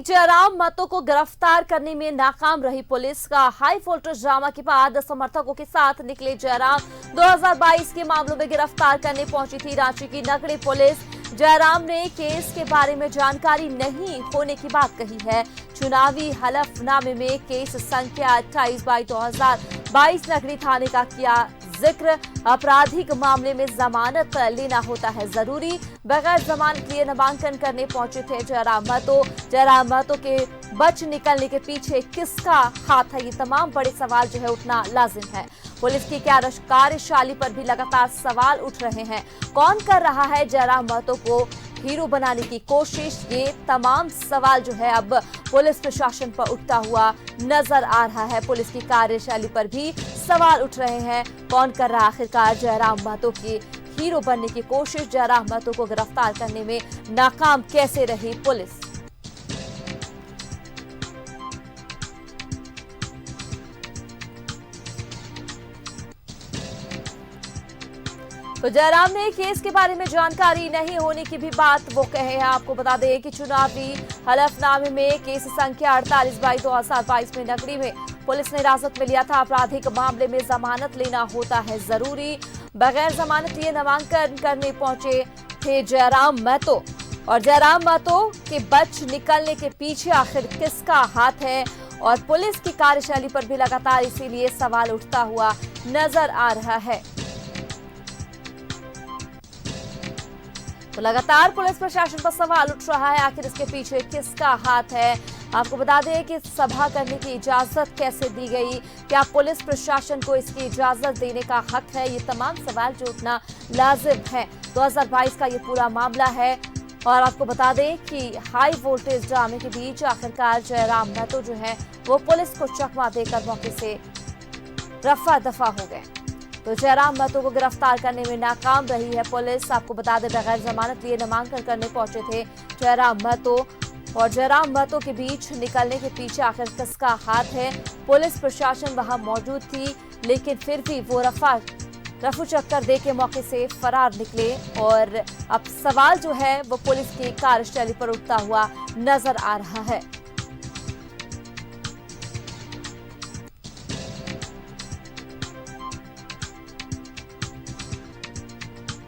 जयराम महतो को गिरफ्तार करने में नाकाम रही पुलिस का हाई वोल्टेज ड्रामा के बाद समर्थकों के साथ निकले जयराम 2022 के मामलों में गिरफ्तार करने पहुंची थी रांची की नगरी पुलिस। जयराम ने केस के बारे में जानकारी नहीं होने की बात कही है। चुनावी हलफनामे में केस संख्या 28/2022 नगरी थाने का किया जिक्र। आपराधिक मामले में जमानत लेना होता है जरूरी। बगैर जमानत लिए नामांकन करने पहुंचे थे जयराम महतो। जयराम महतो के बच निकलने के पीछे किसका हाथ है, ये तमाम बड़े सवाल जो है उठना लाजिम है। पुलिस की कार्यशैली पर भी लगातार सवाल उठ रहे हैं। कौन कर रहा है जयराम महतो को हीरो बनाने की कोशिश, ये तमाम सवाल जो है अब पुलिस प्रशासन पर उठता हुआ नजर आ रहा है। पुलिस की कार्यशैली पर भी सवाल उठ रहे हैं। कौन कर रहा आखिरकार जयराम महतो की हीरो बनने की कोशिश, जयराम महतो को गिरफ्तार करने में नाकाम कैसे रही पुलिस। तो जयराम ने केस के बारे में जानकारी नहीं होने की भी बात वो कहे हैं। आपको बता दें कि चुनावी हलफनामे में केस संख्या 48/2022 में नगरी में पुलिस ने हिरासत में लिया था। आपराधिक मामले में जमानत लेना होता है जरूरी। बगैर जमानत लिए नामांकन करने पहुंचे थे जयराम महतो। और जयराम महतो के बच निकलने के पीछे आखिर किसका हाथ है, और पुलिस की कार्यशैली पर भी लगातार इसीलिए सवाल उठता हुआ नजर आ रहा है। तो लगातार पुलिस प्रशासन पर सवाल उठ रहा है, आखिर इसके पीछे किसका हाथ है। आपको बता दें कि सभा करने की इजाजत कैसे दी गई, क्या पुलिस प्रशासन को इसकी इजाजत देने का हक है, ये तमाम सवाल जो उठना लाजिम है। 2022 का ये पूरा मामला है। और आपको बता दें कि हाई वोल्टेज ड्रामे के बीच आखिरकार जयराम महतो जो है वो पुलिस को चकमा देकर मौके से रफा दफा हो गए। तो जयराम महतो को गिरफ्तार करने में नाकाम रही है पुलिस। आपको बता दें बगैर जमानत लिए नामांकन करने पहुंचे थे जयराम महतो। और जयराम महतो के बीच निकलने के पीछे आखिर किसका हाथ है। पुलिस प्रशासन वहां मौजूद थी, लेकिन फिर भी वो रफू चक्कर दे के मौके से फरार निकले। और अब सवाल जो है वो पुलिस की कार्यशैली पर उठता हुआ नजर आ रहा है।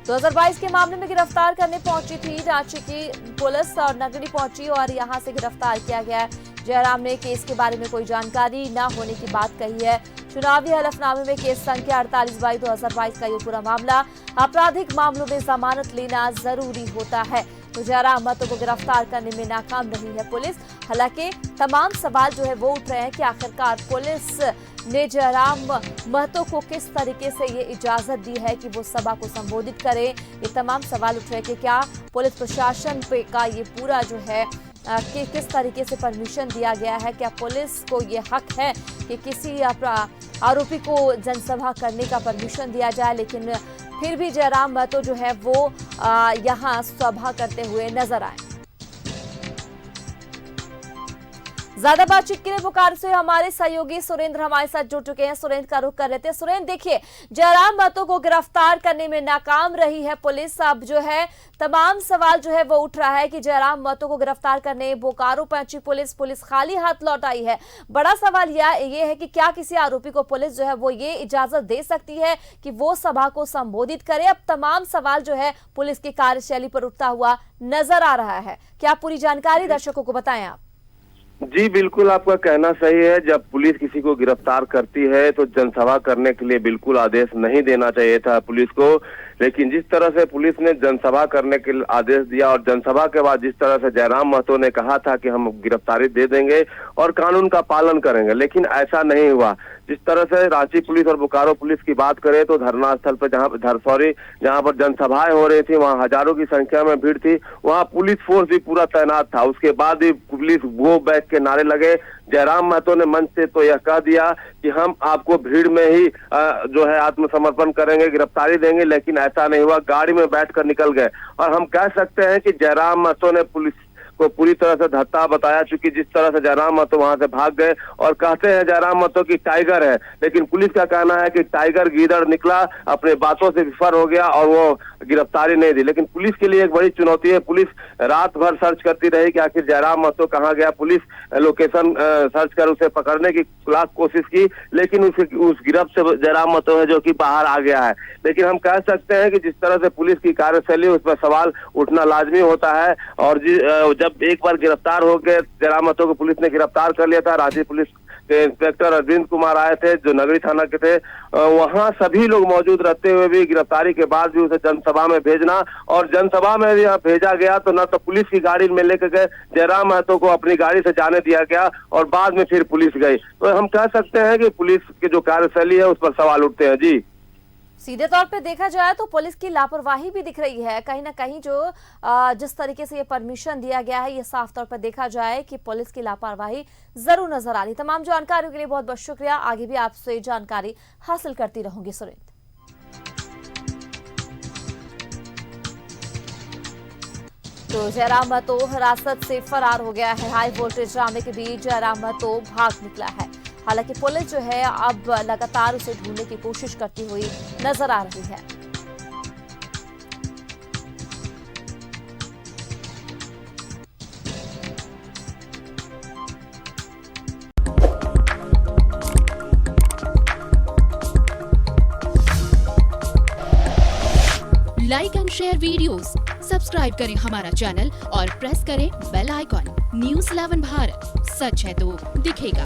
2022 के मामले में गिरफ्तार करने पहुंची थी रांची की पुलिस और नगरी पहुंची और यहां से गिरफ्तार किया गया। जयराम ने केस के बारे में कोई जानकारी न होने की बात कही है। चुनावी हलफनामे में केस संख्या 48/2022 का ये पूरा मामला। आपराधिक मामलों में जमानत लेना जरूरी होता है। तो जयराम महतो को गिरफ्तार करने में नाकाम रही है पुलिस। हालांकि तमाम सवाल जो है वो उठ रहे हैं कि आखिरकार पुलिस ने जयराम महतो को किस तरीके से ये इजाजत दी है कि वो सभा को संबोधित करे। ये तमाम सवाल उठ रहे हैं कि क्या पुलिस प्रशासन पे का ये पूरा जो है कि किस तरीके से परमिशन दिया गया है। क्या पुलिस को ये हक है कि किसी आरोपी को जनसभा करने का परमिशन दिया जाए, लेकिन फिर भी जयराम महतो जो है वो यहाँ सभा करते हुए नजर आए। ज्यादा बातचीत के लिए बोकारो से हमारे सहयोगी सुरेंद्र हमारे साथ जुड़ चुके हैं। सुरेंद्र का रुख कर लेते हैं। सुरेंद्र, देखिए, जयराम महतो को गिरफ्तार करने में नाकाम रही है पुलिस। अब जो है तमाम सवाल जो है वो उठ रहा है कि जयराम महतो को गिरफ्तार करने बोकारो पहुंची पुलिस खाली हाथ लौट आई है। बड़ा सवाल ये है कि क्या किसी आरोपी को पुलिस जो है वो ये इजाजत दे सकती है कि वो सभा को संबोधित करे। अब तमाम सवाल जो है पुलिस की कार्यशैली पर उठता हुआ नजर आ रहा है। क्या पूरी जानकारी दर्शकों को बताएं आप। जी बिल्कुल, आपका कहना सही है। जब पुलिस किसी को गिरफ्तार करती है तो जनसभा करने के लिए बिल्कुल आदेश नहीं देना चाहिए था पुलिस को, लेकिन जिस तरह से पुलिस ने जनसभा करने के आदेश दिया और जनसभा के बाद जिस तरह से जयराम महतो ने कहा था कि हम गिरफ्तारी दे देंगे और कानून का पालन करेंगे, लेकिन ऐसा नहीं हुआ। जिस तरह से रांची पुलिस और बोकारो पुलिस की बात करें तो धरना स्थल पर जहां पर जनसभाएं हो रही थी वहां हजारों की संख्या में भीड़ थी, वहां पुलिस फोर्स भी पूरा तैनात था। उसके बाद भी पुलिस गो बैक के नारे लगे। जयराम महतो ने मंच से तो यह कह दिया कि हम आपको भीड़ में ही जो है आत्मसमर्पण करेंगे, गिरफ्तारी देंगे, लेकिन ऐसा नहीं हुआ। गाड़ी में बैठकर निकल गए। और हम कह सकते हैं कि जयराम महतो ने पुलिस को पूरी तरह से धत्ता बताया, चूंकि जिस तरह से जयराम महतो वहां से भाग गए और कहते हैं जयराम महतो की टाइगर है, लेकिन पुलिस का कहना है कि टाइगर गीदड़ निकला, अपने बातों से विफर हो गया और वो गिरफ्तारी नहीं दी। लेकिन पुलिस के लिए एक बड़ी चुनौती है। पुलिस रात भर सर्च करती रही कि आखिर जयराम महतो कहाँ गया। पुलिस लोकेशन सर्च कर उसे पकड़ने की लाख कोशिश की, लेकिन उस गिरफ्त से जयराम महतो है जो कि बाहर आ गया है। लेकिन हम कह सकते हैं कि जिस तरह से पुलिस की कार्यशैली उस पर सवाल उठना लाजमी होता है। और जब एक बार गिरफ्तार हो गए जयराम महतो को पुलिस ने गिरफ्तार कर लिया था, रांची पुलिस के इंस्पेक्टर अरविंद कुमार आए थे जो नगरी थाना के थे, वहां सभी लोग मौजूद रहते हुए भी गिरफ्तारी के बाद भी उसे जनसभा में भेजना, और जनसभा में भी भेजा गया तो न तो पुलिस की गाड़ी में लेकर गए, जयराम महतो को अपनी गाड़ी से जाने दिया गया और बाद में फिर पुलिस गई। तो हम कह सकते हैं कि पुलिस की जो कार्यशैली है उस पर सवाल उठते हैं। जी, सीधे तौर पे देखा जाए तो पुलिस की लापरवाही भी दिख रही है कहीं ना कहीं। जो जिस तरीके से ये परमिशन दिया गया है, ये साफ तौर पर देखा जाए कि पुलिस की लापरवाही जरूर नजर आ रही। तमाम जानकारियों के लिए बहुत बहुत शुक्रिया। आगे भी आपसे जानकारी हासिल करती रहूंगी सुरेंद्र। तो जयराम महतो हिरासत से फरार हो गया है। हाई वोल्टेज ड्रामे के बीच जयराम महतो भाग निकला है। हालांकि पुलिस जो है अब लगातार उसे ढूंढने की कोशिश करती हुई नजर आ रही है। Like and share videos, subscribe करें हमारा चैनल और प्रेस करें बेल आइकॉन। न्यूज़ 11 भारत, सच है तो दिखेगा।